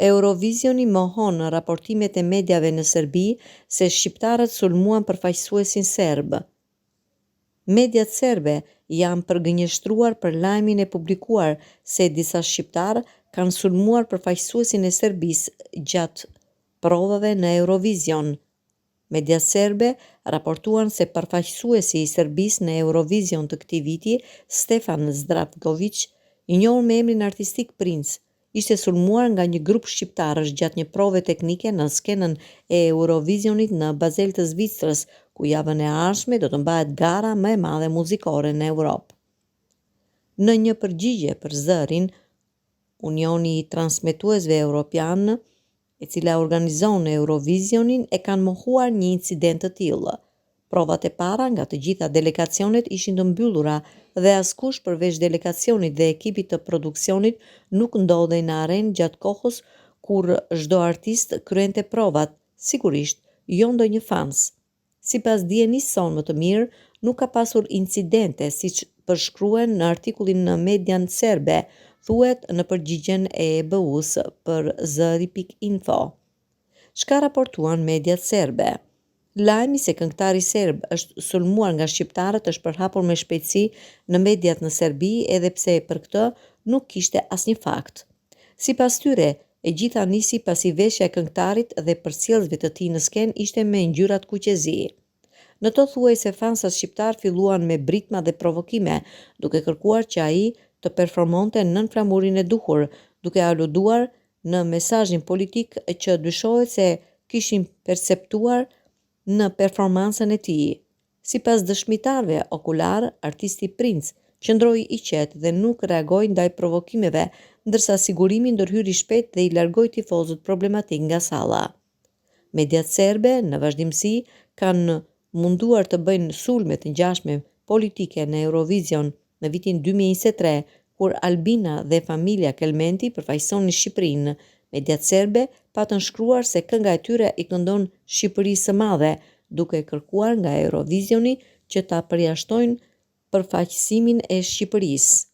Eurovisioni mohon në raportimet e mediave në Serbi se shqiptarët sulmuan përfaqësuesin serb. Mediat serbe janë përgënjeshtruar për lajmin e publikuar se disa shqiptarë kanë sulmuar përfaqësuesin e Serbisë gjatë provave në Eurovision. Mediat serbe raportuan se përfaqësuesi i Serbisë në Eurovision të këtij viti, Stefan Zdravkovic, i njohur me emrin artistik Prince, ishte sulmuar nga një grup shqiptarësh gjatë një prove teknike në skenën e Eurovisionit në Basel të Zvicrës, ku javën e ardhshme do të mbahet gara më e madhe muzikore në Europë. Në një përgjigje për zërin, Unioni i Transmetuesve Europian, e cila organizon Eurovisionin, e kanë mohuar një incident të tillë. Provat e para nga të gjitha delegacionet ishin të mbyllura dhe askush përveç delegacionit dhe ekipit të produksionit nuk ndodhej në arenë gjatë kohës kur çdo artist kryente provat, sigurisht jo ndonjë fans. Sipas dijenis son më të mirë, nuk ka pasur incidente siç përshkruen në artikullin në median serbe, thuhet në përgjigjen e EBU-s për zëri.info. Çka raportuan mediat serbe? Lajmi se këngëtari serb është sulmuar nga shqiptarët është përhapur me shpejtësi në mediat në Serbi, edhe pse për këtë nuk kishte asnjë fakt. Sipas tyre, e gjitha nisi pasi veshja e këngëtarit dhe përcjellësve të tij në skenë ishte me ngjyra të kuqezi. Në to thuajse fansat shqiptar filluan me britma dhe provokime, duke kërkuar që ai të performonte nën flamurin e duhur, duke aluduar në mesazhin politik që dyshohet se kishin perceptuar në performancën e tij. Sipas dëshmitarëve okular, artisti Prince qëndroi i qetë dhe nuk reagoi ndaj provokimeve, ndërsa sigurimi ndërhyri shpejt dhe i largoi tifozët problematik nga salla. Mediat serbe në vazhdimsi kanë munduar të bëjnë sulme të ngjashme politike në Eurovision në vitin 2023, kur Albina dhe familja Kelmenti përfaqësonin Shqipërinë. Mediat serbe patën shkruar se kënga e tyre i këndon Shqipërisë së Madhe, duke kërkuar nga Eurovisioni që ta përjashtojnë përfaqësimin e Shqipërisë.